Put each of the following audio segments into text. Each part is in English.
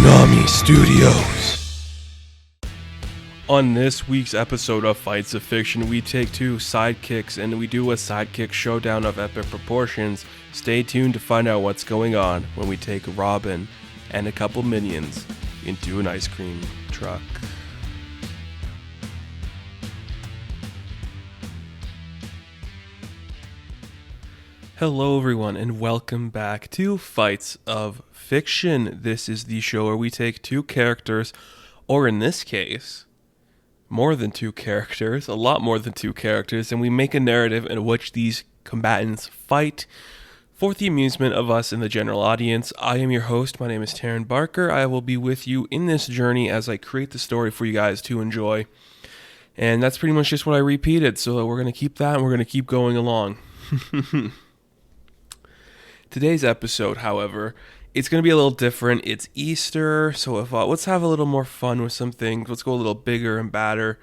Tsunami Studios. On this week's episode of Fights of Fiction, we take two sidekicks and we do a Side Kick Showdown of epic proportions. Stay tuned to find out what's going on when we take Robin and a couple minions into an ice cream truck. Hello everyone and welcome back to Fights of Fiction. This is the show where we take two characters, or in this case, more than two characters, a lot more than two characters, and we make a narrative in which these combatants fight for the amusement of us and the general audience. I am your host, my name is Taryn Barker. I will be with you in this journey as I create the story for you guys to enjoy. And that's pretty much just what I repeated, so we're going to keep that and we're going to keep going along. Today's episode, however, it's going to be a little different. It's Easter, so I thought, let's have a little more fun with some things. Let's go a little bigger and badder.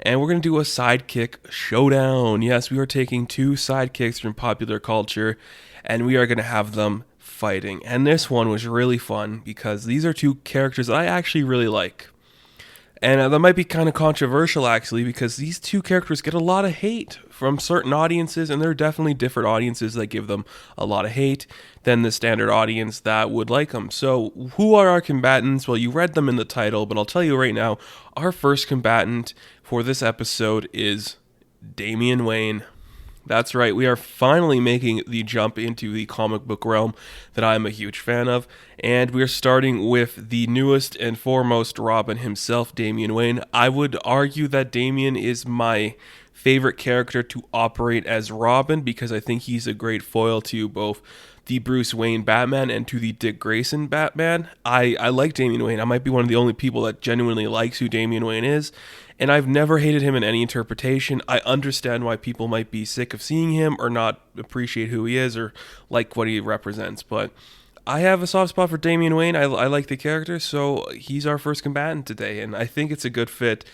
And we're going to do a sidekick showdown. Yes, we are taking two sidekicks from popular culture, and we are going to have them fighting. And this one was really fun because these are two characters that I actually really like. And that might be kind of controversial, actually, because these two characters get a lot of hate from certain audiences, and there are definitely different audiences that give them a lot of hate than the standard audience that would like them. So, who are our combatants? Well, you read them in the title, but I'll tell you right now, our first combatant for this episode is Damien Wayne. That's right, we are finally making the jump into the comic book realm that I'm a huge fan of, and we're starting with the newest and foremost Robin himself, Damian Wayne. I would argue that Damien is my favorite character to operate as Robin because I think he's a great foil to both the Bruce Wayne Batman and to the Dick Grayson Batman. I like Damian Wayne. I might be one of the only people that genuinely likes who Damian Wayne is, and I've never hated him in any interpretation. I understand why people might be sick of seeing him or not appreciate who he is or like what he represents, but I have a soft spot for Damian Wayne. I like the character, so he's our first combatant today, and I think it's a good fit,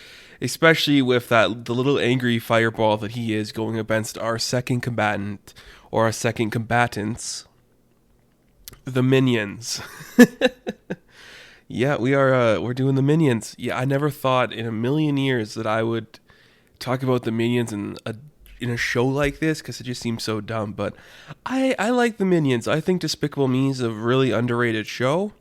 especially with the little angry fireball that he is going against our second combatant, or our second combatants, the minions. Yeah, we're doing the minions. Yeah, I never thought in a million years that I would talk about the minions in a show like this because it just seems so dumb, but I like the minions. I think Despicable Me is a really underrated show,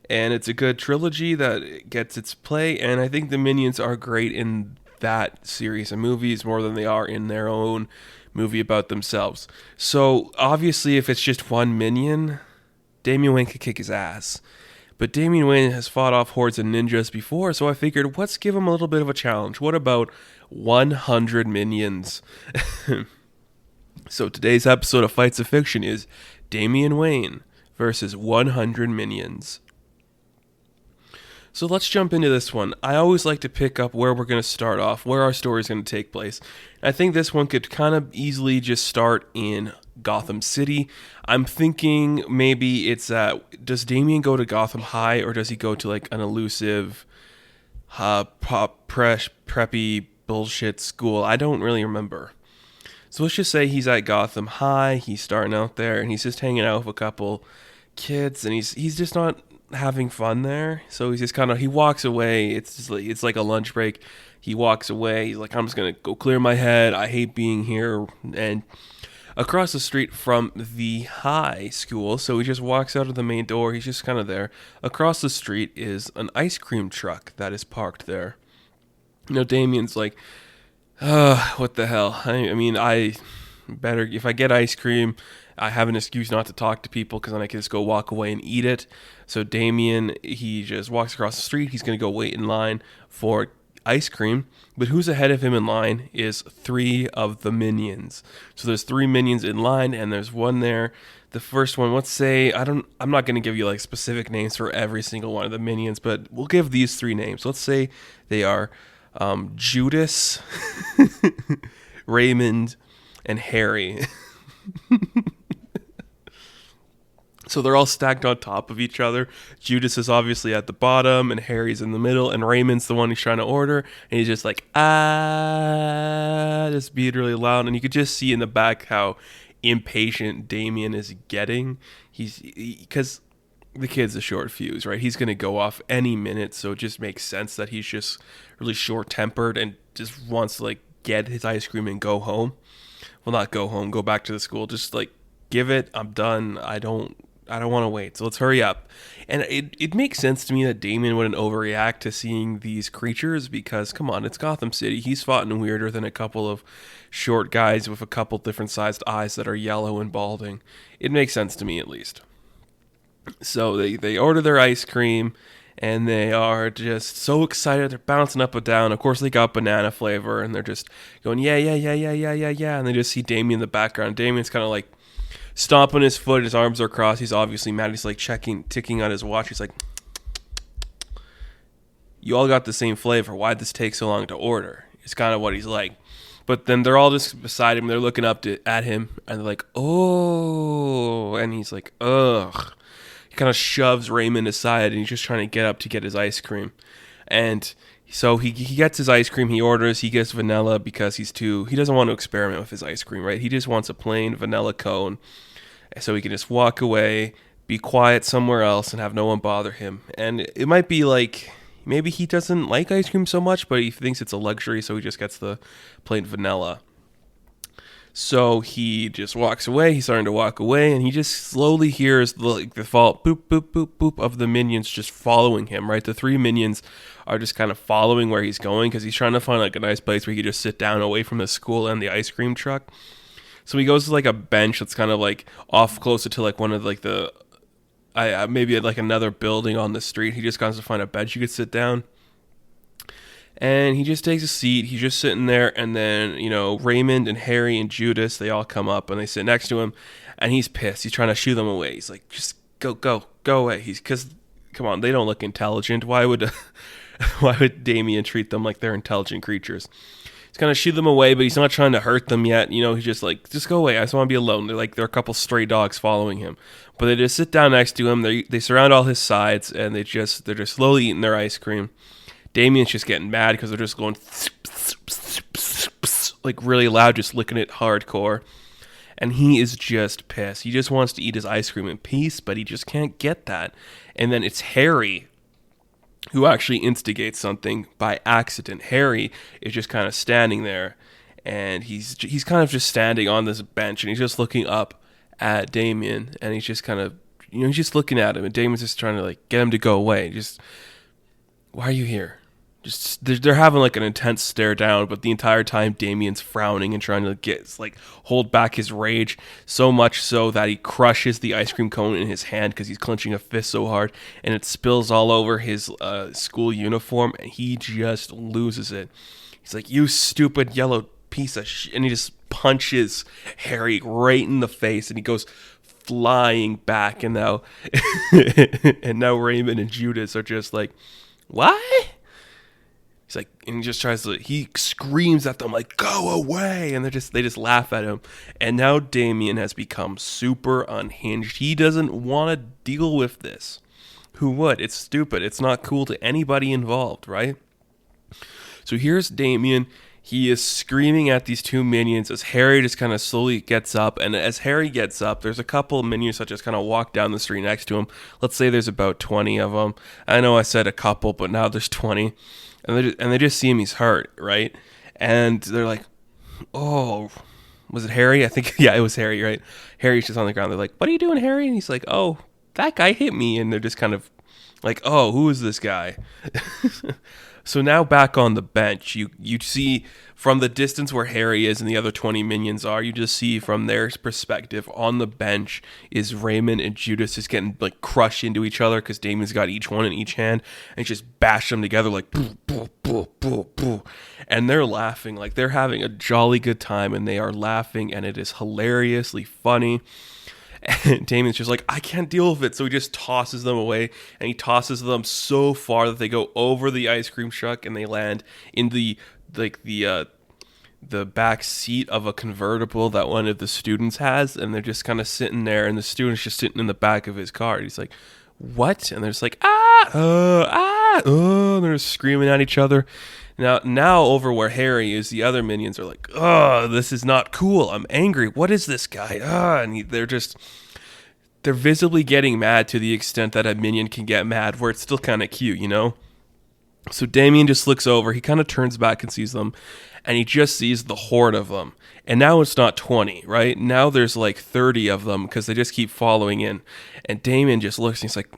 and it's a good trilogy that gets its play, and I think the minions are great in that series of movies more than they are in their own movie about themselves. So obviously if it's just one minion, Damien Wayne could kick his ass. But Damien Wayne has fought off hordes of ninjas before, so I figured, let's give him a little bit of a challenge. What about 100 minions? So today's episode of Fights of Fiction is Damien Wayne versus 100 minions. So let's jump into this one. I always like to pick up where we're going to start off, where our story is going to take place. I think this one could kind of easily just start in Gotham City. I'm thinking maybe it's does Damien go to Gotham High, or does he go to like an elusive preppy bullshit school? I don't really remember. So let's just say he's at Gotham High, he's starting out there, and he's just hanging out with a couple kids, and he's just not having fun there. So he's just he walks away. It's like a lunch break. He walks away. He's like, I'm just gonna go clear my head. I hate being here. And across the street from the high school, so he just walks out of the main door. He's just kind of there. Across the street is an ice cream truck that is parked there. Damien's like, what the hell? I mean, I better, if I get ice cream, I have an excuse not to talk to people because then I can just go walk away and eat it. So Damien, he just walks across the street. He's going to go wait in line for ice cream. But who's ahead of him in line is 3 of the minions. So there's 3 minions in line, and there's one there. The first one, let's say, I'm not going to give you like specific names for every single one of the minions, but we'll give these 3 names. Let's say they are Judas, Raymond, and Harry. So they're all stacked on top of each other. Judas is obviously at the bottom, and Harry's in the middle, and Raymond's the one who's trying to order, and he's just like, just being really loud, and you could just see in the back how impatient Damien is getting. Because the kid's a short fuse, right? He's going to go off any minute, so it just makes sense that he's just really short-tempered and just wants to, like, get his ice cream and go home. Well, not go home, go back to the school. Just, like, give it. I'm done. I don't want to wait, so let's hurry up. And it makes sense to me that Damien wouldn't overreact to seeing these creatures because, come on, it's Gotham City. He's fought in weirder than a couple of short guys with a couple different sized eyes that are yellow and balding. It makes sense to me, at least. So they order their ice cream, and they are just so excited. They're bouncing up and down. Of course, they got banana flavor, and they're just going, yeah, yeah, yeah, yeah, yeah, yeah, yeah. And they just see Damien in the background. Damien's kind of like stomping his foot. His arms are crossed. He's obviously mad. He's like ticking on his watch. He's like, you all got the same flavor. Why'd this take so long to order? It's kind of what he's like. But then they're all just beside him. They're looking up at him, and they're like, oh. And he's like, ugh. He kind of shoves Raymond aside, and he's just trying to get up to get his ice cream. And so he gets his ice cream. He orders. He gets vanilla because he doesn't want to experiment with his ice cream, right? He just wants a plain vanilla cone so he can just walk away, be quiet somewhere else, and have no one bother him. And it might be like, maybe he doesn't like ice cream so much, but he thinks it's a luxury, so he just gets the plain vanilla. So he just walks away. He's starting to walk away, and he just slowly hears the fall, boop, boop, boop, boop of the minions just following him, right? The 3 minions are just kind of following where he's going because he's trying to find like a nice place where he can just sit down away from the school and the ice cream truck. So he goes to like a bench that's kind of like off closer to like one of like the, maybe like another building on the street. He just goes to find a bench you could sit down. And he just takes a seat. He's just sitting there. And then, Raymond and Harry and Judas, they all come up and they sit next to him. And he's pissed. He's trying to shoo them away. He's like, just go away. Because, come on, they don't look intelligent. Why would Damien treat them like they're intelligent creatures? He's kind of shoo them away, but he's not trying to hurt them yet. He's just like, just go away. I just want to be alone. They're a couple stray dogs following him. But they just sit down next to him. They surround all his sides, and they're just slowly eating their ice cream. Damien's just getting mad because they're just going like really loud, just licking it hardcore. And he is just pissed. He just wants to eat his ice cream in peace, but he just can't get that. And then it's Harry who actually instigates something by accident. Harry is just kind of standing there, and he's kind of just standing on this bench, and he's just looking up at Damien, and he's just kind of, he's just looking at him, and Damien's just trying to like get him to go away. Just, why are you here? Just they're having like an intense stare down, but the entire time Damien's frowning and trying to hold back his rage, so much so that he crushes the ice cream cone in his hand because he's clenching a fist so hard, and it spills all over his school uniform, and he just loses it. He's like, "You stupid yellow piece of shit," and he just punches Harry right in the face, and he goes flying back, and now Raymond and Judas are just like, "What?" He's like, and he screams at them like, "Go away!" And they just laugh at him. And now Damien has become super unhinged. He doesn't want to deal with this. Who would? It's stupid. It's not cool to anybody involved, right? So here's Damien. He is screaming at these 2 minions as Harry just kind of slowly gets up. And as Harry gets up, there's a couple of minions that just kind of walk down the street next to him. Let's say there's about 20 of them. I know I said a couple, but now there's 20. And they just see him, he's hurt, right? And they're like, oh, was it Harry? I think, yeah, it was Harry, right? Harry's just on the ground. They're like, what are you doing, Harry? And he's like, oh, that guy hit me. And they're just kind of like, oh, who is this guy? So now back on the bench, you see from the distance where Harry is and the other 20 minions are, you just see from their perspective on the bench is Raymond and Judas just getting like crushed into each other because Damien's got each one in each hand and just bash them together like boo, boo, boo, boo, boo. And they're laughing like they're having a jolly good time, and they are laughing, and it is hilariously funny. And Damien's just like, I can't deal with it. So he just tosses them away, and he tosses them so far that they go over the ice cream truck and they land in the back seat of a convertible that one of the students has. And they're just kind of sitting there, and the student's just sitting in the back of his car. And he's like, what? And they're just like, and they're screaming at each other. Now over where Harry is, the other minions are like, oh, this is not cool. I'm angry. What is this guy? And they're just they're visibly getting mad to the extent that a minion can get mad, where it's still kind of cute, you know? So Damien just looks over, he kind of turns back and sees them, and he just sees the horde of them. And now it's not 20, right? Now there's like 30 of them because they just keep following in. And Damien just looks and he's like,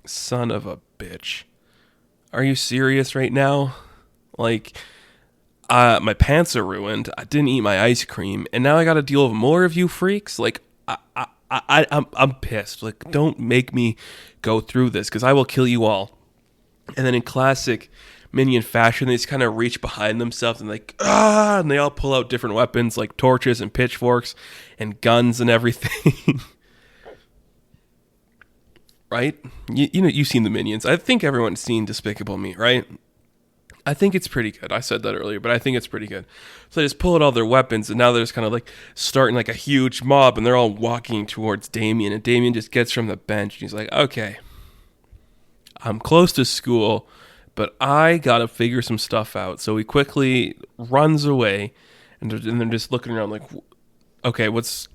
son of a bitch. Are you serious right now? Like, my pants are ruined. I didn't eat my ice cream. And now I got to deal with more of you freaks? Like, I'm pissed. Like, don't make me go through this because I will kill you all. And then in classic minion fashion, they just kind of reach behind themselves and like, and they all pull out different weapons like torches and pitchforks and guns and everything. Right? You know, you've seen the Minions. I think everyone's seen Despicable Me, right? I think it's pretty good. I said that earlier, but I think it's pretty good. So they just pull out all their weapons, and now they're just kind of like starting like a huge mob, and they're all walking towards Damien, and Damien just gets from the bench, and he's like, okay, I'm close to school, but I gotta figure some stuff out. So he quickly runs away, and they're just looking around like, okay, let's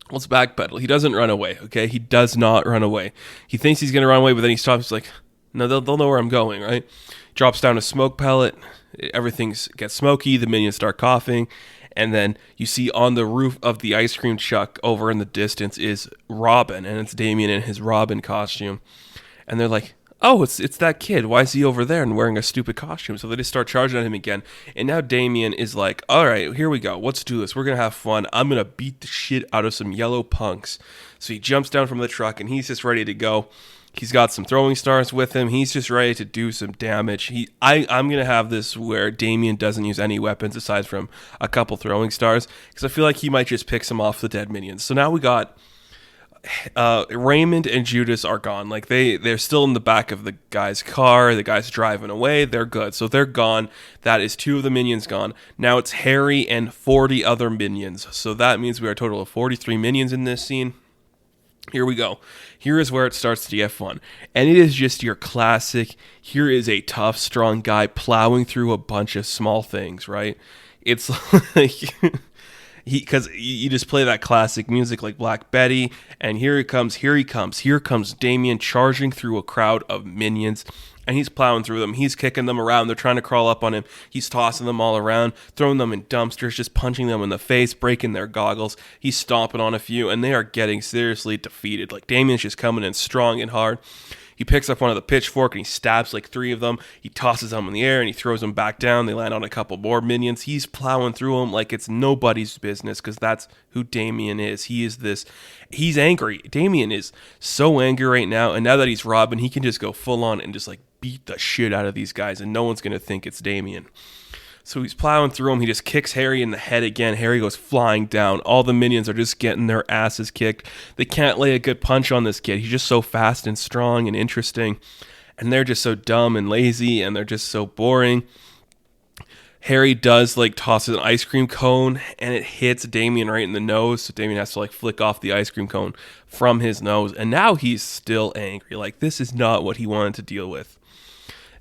backpedal. He doesn't run away, okay? He does not run away. He thinks he's gonna run away, but then he stops. He's like, no, they'll know where I'm going, right? Drops down a smoke pellet. Everything gets smoky. The minions start coughing. And then you see on the roof of the ice cream truck over in the distance is Robin. And it's Damien in his Robin costume. And they're like, oh, it's that kid. Why is he over there and wearing a stupid costume? So they just start charging at him again. And now Damien is like, all right, here we go. Let's do this. We're going to have fun. I'm going to beat the shit out of some yellow punks. So he jumps down from the truck and he's just ready to go. He's got some throwing stars with him. He's just ready to do some damage. I'm going to have this where Damien doesn't use any weapons aside from a couple throwing stars because I feel like he might just pick some off the dead minions. So now we got Raymond and Judas are gone. Like they're still in the back of the guy's car. The guy's driving away. They're good. So they're gone. That is 2 of the minions gone. Now it's Harry and 40 other minions. So that means we are a total of 43 minions in this scene. Here we go. Here is where it starts to get fun. And it is just your classic, here is a tough, strong guy plowing through a bunch of small things, right? It's like, because you just play that classic music like Black Betty, and here he comes, here comes Damien charging through a crowd of minions. And he's plowing through them. He's kicking them around. They're trying to crawl up on him. He's tossing them all around, throwing them in dumpsters, just punching them in the face, breaking their goggles. He's stomping on a few, and they are getting seriously defeated. Like, Damien's just coming in strong and hard. He picks up one of the pitchfork, and he stabs like 3 of them. He tosses them in the air, and he throws them back down. They land on a couple more minions. He's plowing through them like it's nobody's business, because that's who Damien is. He's angry. Damien is so angry right now, and now that he's Robin, he can just go full on and just like beat the shit out of these guys, and no one's going to think it's Damien. So he's plowing through them. He just kicks Harry in the head again. Harry goes flying down. All the minions are just getting their asses kicked. They can't lay a good punch on this kid. He's just so fast and strong and interesting, and they're just so dumb and lazy, and they're just so boring. Harry does like toss an ice cream cone, and it hits Damien right in the nose. So Damien has to like flick off the ice cream cone from his nose, and now he's still angry. Like, this is not what he wanted to deal with.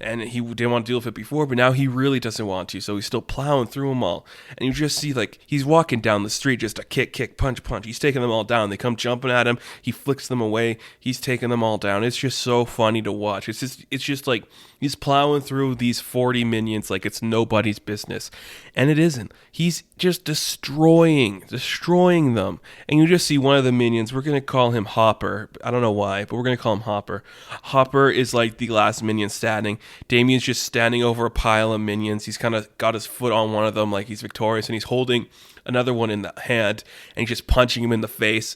And he didn't want to deal with it before, but now he really doesn't want to, so he's still plowing through them all. And you just see, like, he's walking down the street, just a kick, punch. He's taking them all down. They come jumping at him. He flicks them away. He's taking them all down. It's just so funny to watch. It's just like he's plowing through these 40 minions like it's nobody's business. And it isn't. He's just destroying them. And you just see one of the minions. We're going to call him Hopper. I don't know why, but we're going to call him Hopper. Hopper is like the last minion standing. Damien's just standing over a pile of minions. He's kind of got his foot on one of them like he's victorious, and he's holding another one in the hand, and he's just punching him in the face.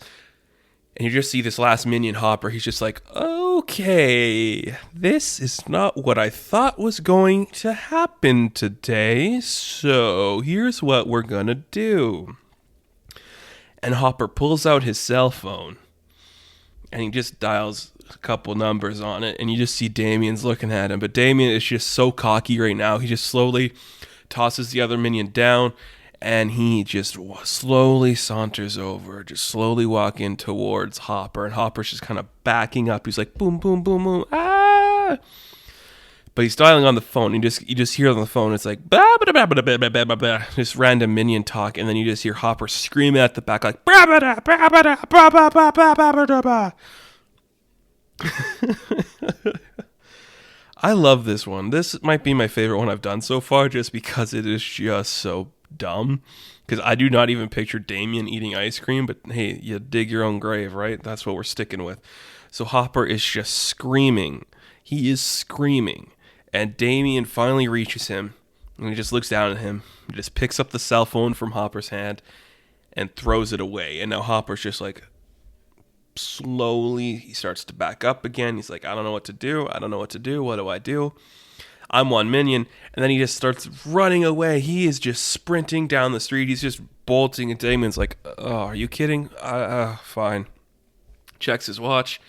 And you just see this last minion, Hopper. He's just like, okay, this is not what I thought was going to happen today, so here's what we're gonna do. And Hopper pulls out his cell phone, and he just dials a couple numbers on it, and you just see Damien's looking at him. But Damien is just so cocky right now. He just slowly tosses the other minion down, and he just slowly saunters over, just slowly walking towards Hopper. And Hopper's just kind of backing up. He's like, boom, boom, boom, boom, ah! But he's dialing on the phone. You just hear on the phone, it's like, bah, bah, bah, bah, bah, bah, bah, bah, bah, this random minion talk, and then you just hear Hopper screaming at the back like, bah, bah, bah, bah, bah, bah, bah, bah, bah, bah, bah, bah. I love this one. This might be my favorite one I've done so far, just because it is just so dumb. Because I do not even picture Damien eating ice cream, but hey, you dig your own grave, right? That's what we're sticking with. So Hopper is just screaming. He is screaming. And Damien finally reaches him, and he just looks down at him. He just picks up the cell phone from Hopper's hand and throws it away. And now Hopper's just like, slowly, he starts to back up again. He's like, I don't know what to do. I don't know what to do. What do I do? I'm one minion. And then he just starts running away. He is just sprinting down the street. He's just bolting. And Damien's like, oh, are you kidding? Fine. Checks his watch.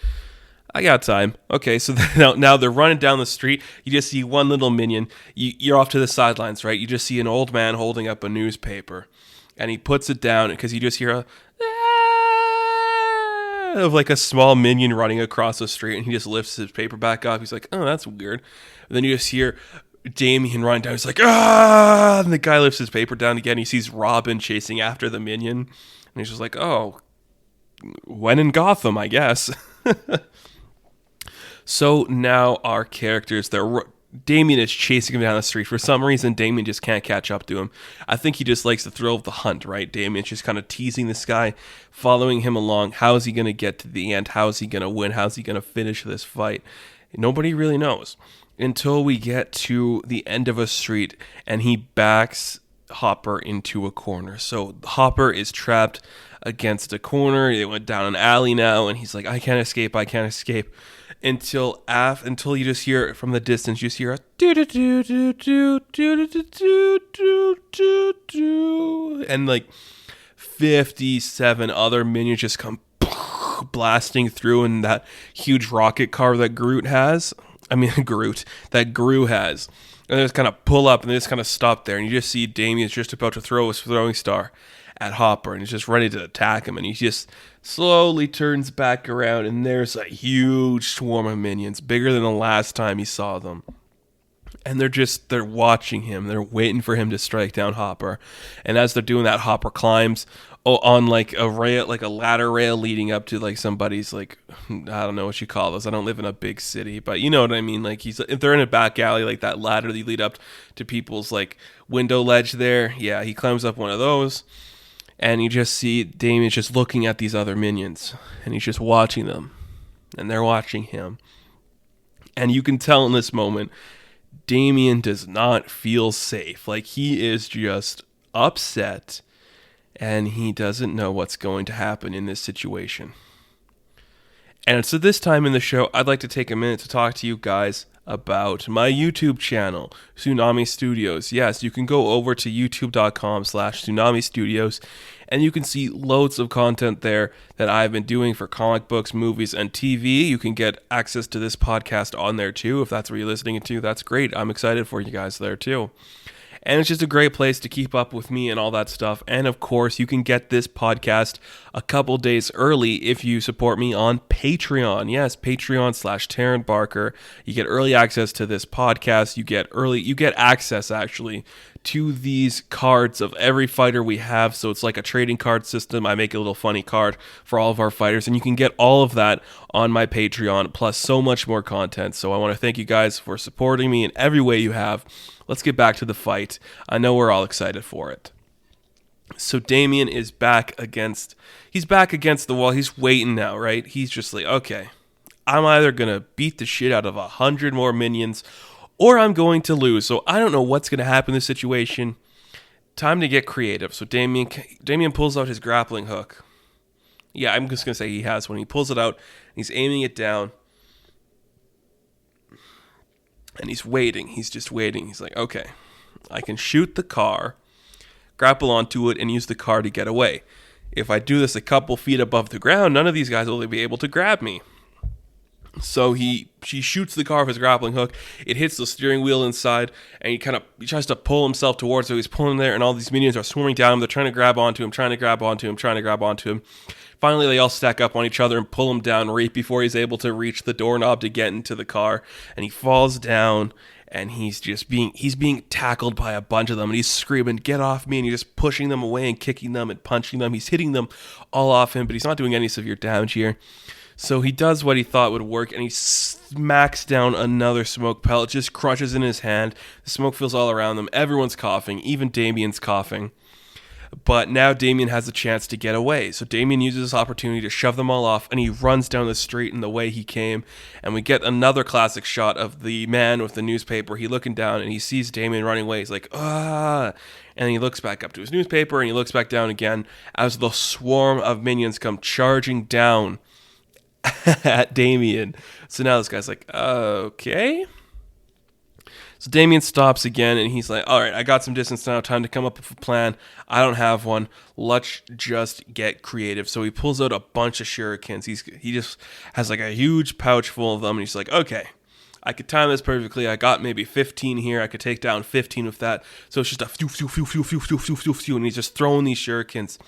I got time. Okay, so now they're running down the street. You just see one little minion. You're off to the sidelines, right? You just see an old man holding up a newspaper. And he puts it down because you just hear a of like a small minion running across the street, and he just lifts his paper back up. He's like, oh, that's weird. And then you just hear Damien running down. He's like, ah! And the guy lifts his paper down again. He sees Robin chasing after the minion. And he's just like, oh, when in Gotham, I guess. So now our characters, Damien is chasing him down the street. For some reason, Damien just can't catch up to him. I think he just likes the thrill of the hunt, right? Damien's just kind of teasing this guy, following him along. How is he going to get to the end? How is he going to win? How is he going to finish this fight? Nobody really knows until we get to the end of a street and he backs Hopper into a corner. So Hopper is trapped against a corner. They went down an alley now, and he's like, I can't escape. Until you just hear from the distance, you just hear a do do do do do do do do do do, and like 57 other minions just come blasting through in that huge rocket car that Gru has. And they just kind of pull up and they just kind of stop there, and you just see Damien's just about to throw his throwing star at Hopper, and he's just ready to attack him, and he just slowly turns back around, and there's a huge swarm of minions, bigger than the last time he saw them. And they're watching him. They're waiting for him to strike down Hopper. And as they're doing that, Hopper climbs on like a rail, like a ladder rail leading up to like somebody's like, I don't know what you call those. I don't live in a big city, but you know what I mean. Like if they're in a back alley, like that ladder they lead up to people's like window ledge there. Yeah, he climbs up one of those. And you just see Damien just looking at these other minions. And he's just watching them. And they're watching him. And you can tell in this moment, Damien does not feel safe. Like, he is just upset. And he doesn't know what's going to happen in this situation. And so this time in the show, I'd like to take a minute to talk to you guys about my YouTube channel, Tsunami Studios. Yes, you can go over to youtube.com/Tsunami Studios, and you can see loads of content there that I've been doing for comic books, movies, and TV. You can get access to this podcast on there too. If that's what you're listening to, that's great. I'm excited for you guys there too. And it's just a great place to keep up with me and all that stuff. And of course, you can get this podcast a couple days early if you support me on Patreon. Yes, Patreon/Taryn Barker. You get early access to this podcast. You get access actually to these cards of every fighter we have. So it's like a trading card system. I make a little funny card for all of our fighters, and you can get all of that on my Patreon, plus so much more content. So I want to thank you guys for supporting me in every way you have. Let's get back to the fight. I know we're all excited for it. So Damien is back against the wall. He's waiting now, right? He's just like, okay, I'm either going to beat the shit out of 100 more minions, or I'm going to lose. So I don't know what's going to happen in this situation. Time to get creative. So Damien pulls out his grappling hook. Yeah, I'm just going to say he has one. He pulls it out, and he's aiming it down. And he's waiting. He's just waiting. He's like, okay, I can shoot the car, grapple onto it, and use the car to get away. If I do this a couple feet above the ground, none of these guys will be able to grab me. So she shoots the car with his grappling hook. It hits the steering wheel inside, and he tries to pull himself towards it. So he's pulling there, and all these minions are swarming down him. They're trying to grab onto him, trying to grab onto him, trying to grab onto him. Finally, they all stack up on each other and pull him down right before he's able to reach the doorknob to get into the car. And he falls down, and he's being tackled by a bunch of them, and he's screaming, "Get off me!" And he's just pushing them away and kicking them and punching them. He's hitting them all off him, but he's not doing any severe damage here. So he does what he thought would work, and he smacks down another smoke pellet, just crushes in his hand. The smoke fills all around them. Everyone's coughing, even Damien's coughing. But now Damien has a chance to get away. So Damien uses this opportunity to shove them all off, and he runs down the street in the way he came. And we get another classic shot of the man with the newspaper. He looking down, and he sees Damien running away. He's like, ah. And he looks back up to his newspaper, and he looks back down again as the swarm of minions come charging down at Damien. So now this guy's like, okay. So Damien stops again, and he's like, all right, I got some distance now. Time to come up with a plan. I don't have one. Let's just get creative. So he pulls out a bunch of shurikens. He just has like a huge pouch full of them, and he's like, okay, I could time this perfectly. I got maybe 15 here. I could take down 15 with that. So it's just a phew, phew, phew, phew, phew, phew, phew, phew, phew, and he's just throwing these shurikens.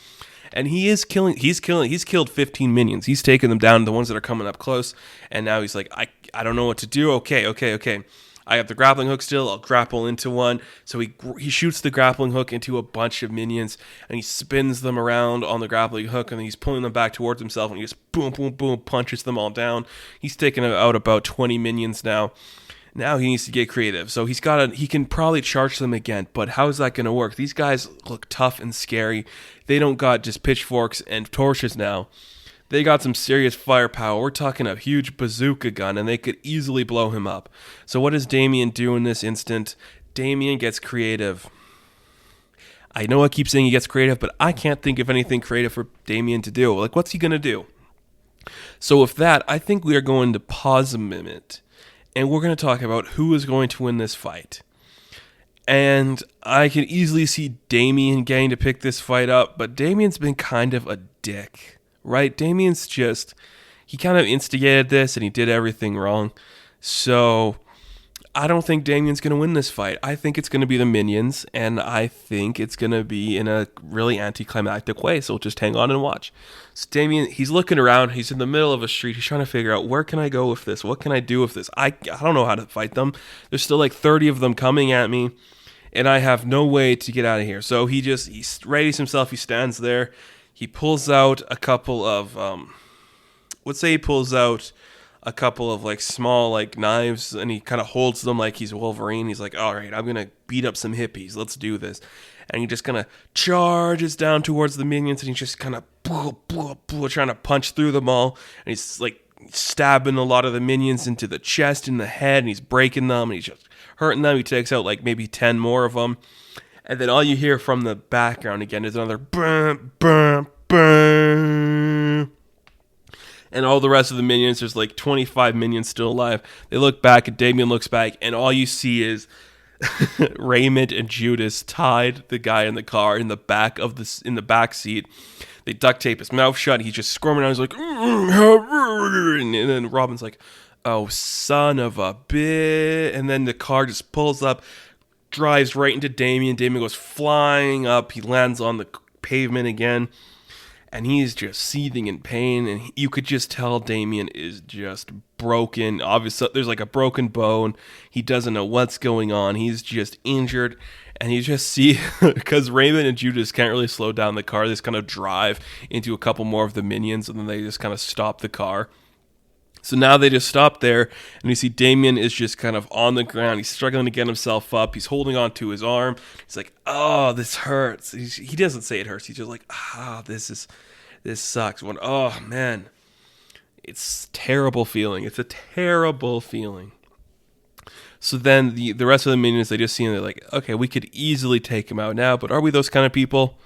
And he's killed 15 minions. He's taken them down, the ones that are coming up close. And now he's like, I don't know what to do. Okay. I have the grappling hook still. I'll grapple into one. So he shoots the grappling hook into a bunch of minions, and he spins them around on the grappling hook, and then he's pulling them back towards himself, and he just boom, boom, boom, punches them all down. He's taken out about 20 minions now. Now he needs to get creative. So he can probably charge them again, but how is that going to work? These guys look tough and scary. They don't got just pitchforks and torches now. They got some serious firepower. We're talking a huge bazooka gun, and they could easily blow him up. So what does Damien do in this instant? Damien gets creative. I know I keep saying he gets creative, but I can't think of anything creative for Damien to do. Like, what's he going to do? So with that, I think we are going to pause a minute, and we're going to talk about who is going to win this fight. And I can easily see Damien getting to pick this fight up, but Damien's been kind of a dick, right? Damien's he kind of instigated this, and he did everything wrong. So I don't think Damien's going to win this fight. I think it's going to be the minions, and I think it's going to be in a really anticlimactic way. So just hang on and watch. So Damien, he's looking around. He's in the middle of a street. He's trying to figure out, where can I go with this? What can I do with this? I don't know how to fight them. There's still like 30 of them coming at me, and I have no way to get out of here. So he readies himself. He stands there. He pulls out a couple of, let's say he pulls out a couple of like small like knives, and he kind of holds them like he's Wolverine. He's like, all right, I'm going to beat up some hippies. Let's do this. And he just kind of charges down towards the minions, and he's just kind of trying to punch through them all. And he's like stabbing a lot of the minions into the chest and the head, and he's breaking them, and he's just hurting them. He takes out like maybe 10 more of them. And then all you hear from the background again is another bam, bam, bam. And all the rest of the minions, there's like 25 minions still alive. They look back, and Damien looks back, and all you see is Raymond and Judas tied the guy in the car in the back seat. They duct tape his mouth shut. He's just squirming out. He's like, and then Robin's like, oh, son of a bitch. And then the car just pulls up, drives right into Damien. Damien goes flying up. He lands on the pavement again, and he's just seething in pain. And you could just tell Damien is just broken. Obviously, there's like a broken bone. He doesn't know what's going on. He's just injured. And you just see, because Raymond and Judas can't really slow down the car, they just kind of drive into a couple more of the minions, and then they just kind of stop the car. So now they just stop there, and you see Damien is just kind of on the ground. He's struggling to get himself up. He's holding on to his arm. He's like, oh, this hurts. He doesn't say it hurts. He's just like, this sucks. Oh, man. It's a terrible feeling. It's a terrible feeling. So then the rest of the minions, they just see him, they're like, okay, we could easily take him out now, but are we those kind of people?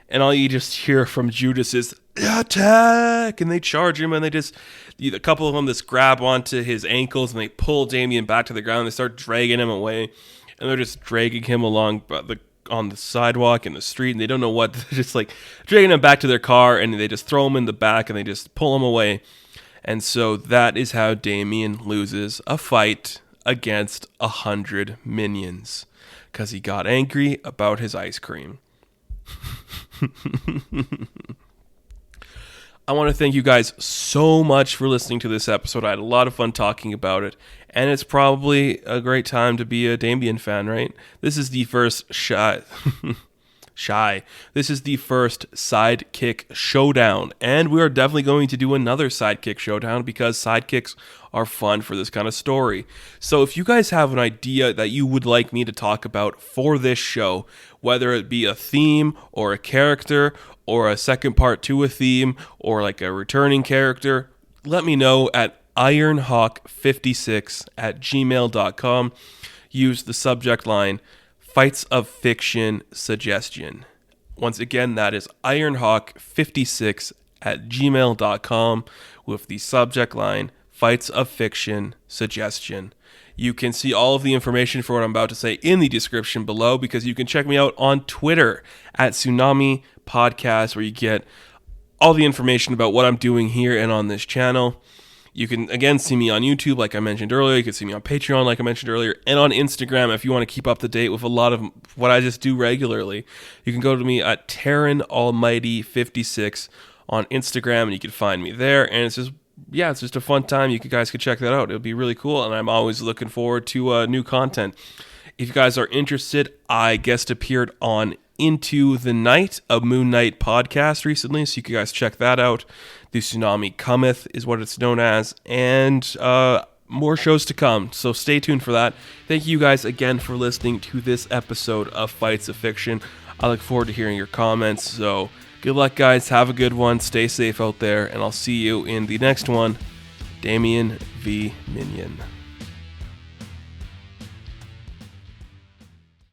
And all you just hear from Judas is, attack! And they charge him, and a couple of them just grab onto his ankles, and they pull Damien back to the ground. They start dragging him away, and they're just dragging him along on the sidewalk in the street, and they don't know what. They're just like dragging him back to their car, and they just throw him in the back, and they just pull him away. And so that is how Damien loses a fight against 100 minions. Because he got angry about his ice cream. I want to thank you guys so much for listening to this episode. I had a lot of fun talking about it. And it's probably a great time to be a Damien fan, right? This is the first This is the first Side Kick Showdown, and we are definitely going to do another Side Kick Showdown because sidekicks are fun for this kind of story. So if you guys have an idea that you would like me to talk about for this show, whether it be a theme or a character or a second part to a theme or like a returning character, let me know at ironhawk56@gmail.com. Use the subject line Fights of Fiction Suggestion. Once again, that is ironhawk56@gmail.com with the subject line Fights of Fiction Suggestion. You can see all of the information for what I'm about to say in the description below, because you can check me out on Twitter at Tsunami Podcast, where you get all the information about what I'm doing here and on this channel. You can, again, see me on YouTube, like I mentioned earlier. You can see me on Patreon, like I mentioned earlier, and on Instagram if you want to keep up to date with a lot of what I just do regularly. You can go to me at TerranAlmighty56 on Instagram, and you can find me there. And it's just a fun time. You guys could check that out. It'll be really cool, and I'm always looking forward to new content. If you guys are interested, I guest appeared on Into the Night, a Moon Knight podcast recently, so you can guys check that out. The Tsunami Cometh is what it's known as, and more shows to come, so stay tuned for that. Thank you guys again for listening to this episode of Fights of Fiction. I look forward to hearing your comments, so good luck, guys. Have a good one. Stay safe out there, and I'll see you in the next one. Damien v. Minion.